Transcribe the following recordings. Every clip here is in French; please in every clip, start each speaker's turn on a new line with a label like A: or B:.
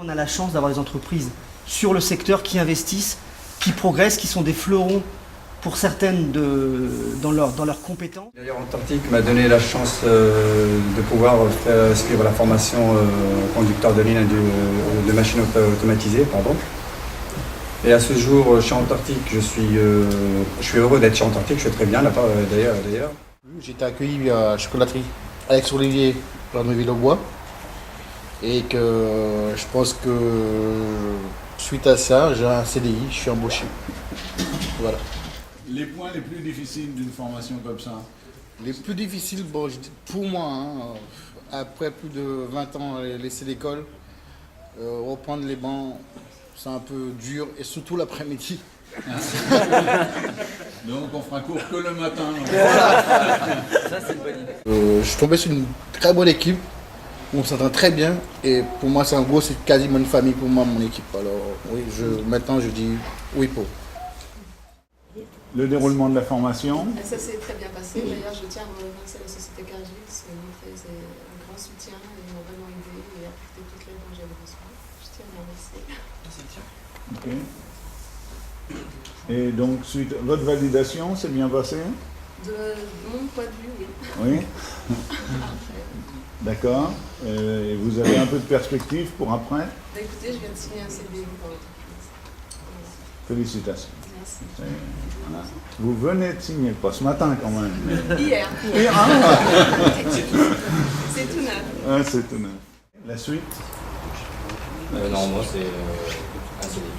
A: On a la chance d'avoir des entreprises sur le secteur qui investissent, qui progressent, qui sont des fleurons pour certaines dans leurs compétences.
B: D'ailleurs, Antarctique m'a donné la chance de pouvoir suivre la formation conducteur de ligne de machines automatisées. Et à ce jour, chez Antarctique, je suis heureux d'être chez Antarctique, je suis très bien là-bas d'ailleurs.
C: J'ai été accueilli à la chocolaterie Alex Olivier, plan de Ville-au-Bois. Et que je pense que suite à ça, j'ai un CDI, je suis embauché. Voilà.
D: Les points les plus difficiles d'une formation comme ça?
C: Les plus difficiles, bon, pour moi, après plus de 20 ans à laisser l'école, reprendre les bancs, c'est un peu dur, et surtout l'après-midi.
D: Donc on fera cours que le matin.
A: Ça, c'est une bonne idée.
C: Je suis tombé sur une très bonne équipe, on s'entend très bien, et pour moi, c'est quasiment une famille pour moi, mon équipe. Alors oui, maintenant je dis oui pour.
D: Le déroulement de la formation?
E: Ça s'est très bien passé. D'ailleurs, je tiens à remercier la société Cargill parce qu'ils m'ont montré un grand soutien et ils m'ont vraiment aidé et apporté toute l'aide dont j'avais besoin. Je tiens à les remercier.
D: Ok. Et donc, suite votre validation, c'est bien passé?
E: De mon point de vue, oui.
D: Oui. D'accord. Et vous avez un peu de perspective pour après?
E: Bah, écoutez, je viens de signer un CDI dans l'entreprise.
D: Félicitations.
E: Merci.
D: Voilà. Vous venez de signer, pas ce matin quand même.
E: Hier.
D: Ah,
E: C'est tout neuf.
D: ouais, c'est tout neuf. La suite?
F: Non, moi c'est un CDI.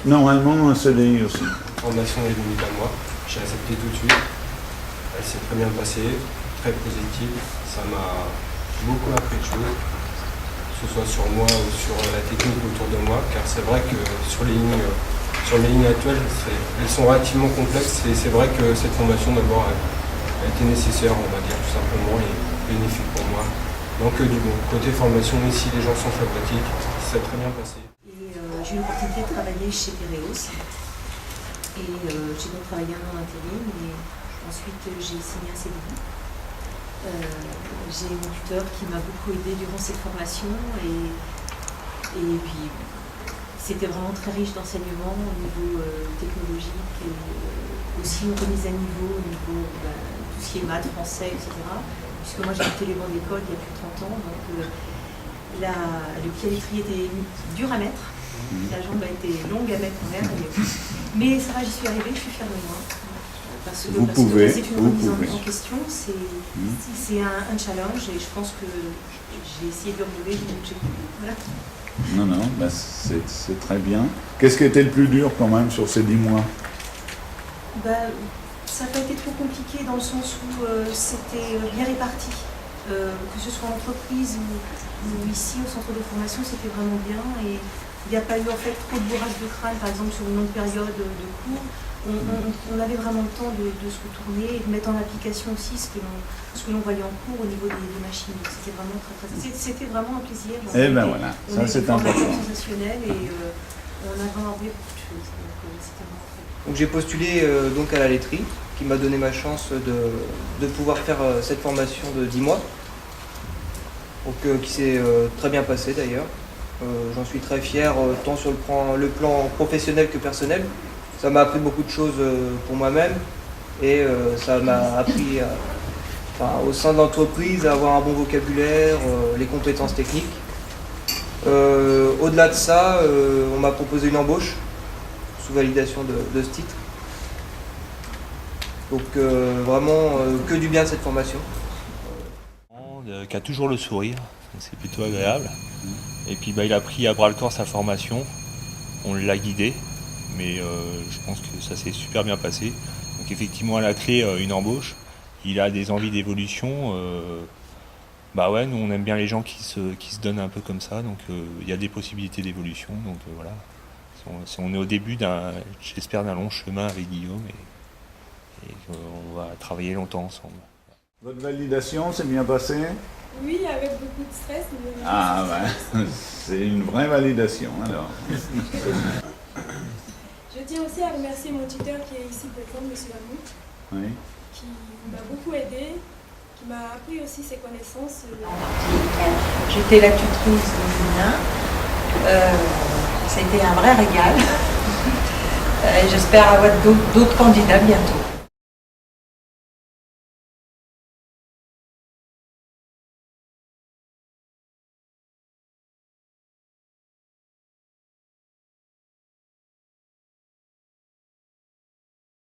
D: Normalement, un CDI aussi.
F: La formation est venue à moi, j'ai accepté tout de suite. Elle s'est très bien passée, très positive. Ça m'a beaucoup appris de choses, que ce soit sur moi ou sur la technique autour de moi, car c'est vrai que sur les lignes actuelles, elles sont relativement complexes et c'est vrai que cette formation d'abord a été nécessaire, on va dire tout simplement, et bénéfique pour moi. Donc du bon côté formation, ici les gens sont sympathiques, ça s'est très bien passé.
G: J'ai eu l'opportunité de travailler chez Piraeus et j'ai donc travaillé un an en intérim et ensuite j'ai signé un CDI. J'ai mon tuteur qui m'a beaucoup aidé durant cette formation et puis c'était vraiment très riche d'enseignements au niveau technologique et aussi une remise à niveau au niveau tout ce qui est maths, français, etc. Puisque moi j'ai quitté les bancs d'école il y a plus de 30 ans, donc le pied à l'étrier était dur à mettre. La jambe a été longue à mettre en l'air, mais ça va, j'y suis arrivée, je suis fière de moi. Parce que c'est une remise en question, c'est un challenge et je pense que j'ai essayé de le relever, donc j'ai... Voilà.
D: Non, bah c'est très bien. Qu'est-ce qui était le plus dur quand même sur ces 10 mois?
G: Ça n'a pas été trop compliqué dans le sens où c'était bien réparti. Que ce soit en entreprise ou ici au centre de formation, c'était vraiment bien et il n'y a pas eu en fait trop de bourrage de crâne, par exemple sur une longue période de cours. On avait vraiment le temps de se retourner et de mettre en application aussi ce que l'on voyait en cours au niveau des machines. C'était vraiment c'était vraiment un plaisir.
D: Et ben voilà, ça c'est important.
G: Sensationnel et on a vraiment appris beaucoup de choses. Donc c'était vraiment très bien.
A: Donc j'ai postulé donc à la laiterie qui m'a donné ma chance de pouvoir faire cette formation de 10 mois. Donc, qui s'est très bien passée d'ailleurs. J'en suis très fier tant sur le plan professionnel que personnel. Ça m'a appris beaucoup de choses pour moi-même et ça m'a appris au sein de l'entreprise à avoir un bon vocabulaire, les compétences techniques. Au-delà de ça, on m'a proposé une embauche sous validation de ce titre. Donc vraiment que du bien de cette formation.
H: Qui a toujours le sourire, c'est plutôt agréable. Et puis il a pris à bras le corps sa formation, on l'a guidé, mais je pense que ça s'est super bien passé. Donc effectivement à la clé une embauche, il a des envies d'évolution. Ouais, nous on aime bien les gens qui se donnent un peu comme ça, donc il y a des possibilités d'évolution. Donc voilà, on est au début j'espère d'un long chemin avec Guillaume et on va travailler longtemps ensemble.
D: Votre validation s'est bien passée?
I: Oui, avec beaucoup de stress.
D: Ouais, c'est une vraie validation alors.
I: Je tiens aussi à remercier mon tuteur qui est ici présent, M. Lamou,
D: Oui.
I: qui m'a beaucoup aidé, qui m'a appris aussi ses connaissances.
G: J'étais la tutrice de Julien.
J: C'était un vrai régal. J'espère avoir d'autres candidats bientôt.